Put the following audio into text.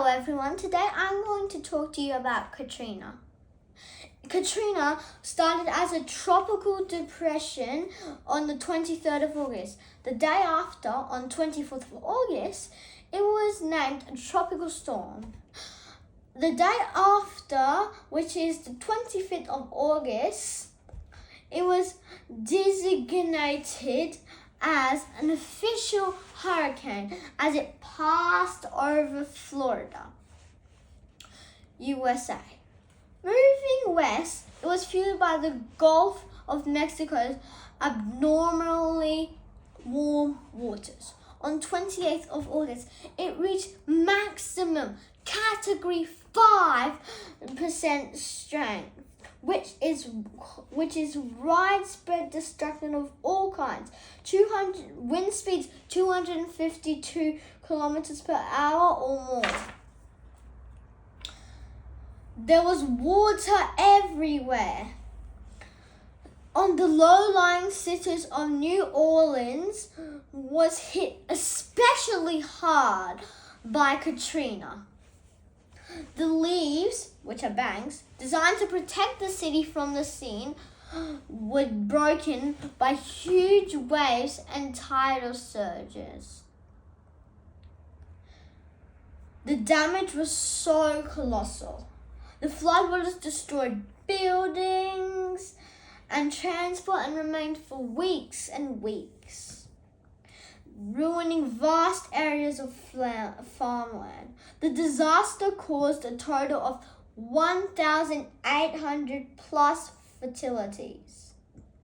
Hello everyone, today I'm going to talk to you about Katrina. Katrina started as a tropical depression on the 23rd of August. The day after, on 24th of August, it was named a tropical storm. The day after, which is the 25th of August, it was designated as an official hurricane as it passed over Florida, USA. Moving west, it was fueled by the Gulf of Mexico's abnormally warm waters. On 28th of August, it reached maximum Category 5% strength, which is widespread destruction of all kinds. Wind speeds 252 kilometers per hour or more. There was water everywhere. On the low-lying cities of New Orleans was hit especially hard by Katrina. The leaves, which are banks, designed to protect the city from the sea, were broken by huge waves and tidal surges. The damage was so colossal. The floodwaters destroyed buildings and transport and remained for weeks and weeks, ruining vast areas of farmland. The disaster caused a total of 1,800 plus fatalities.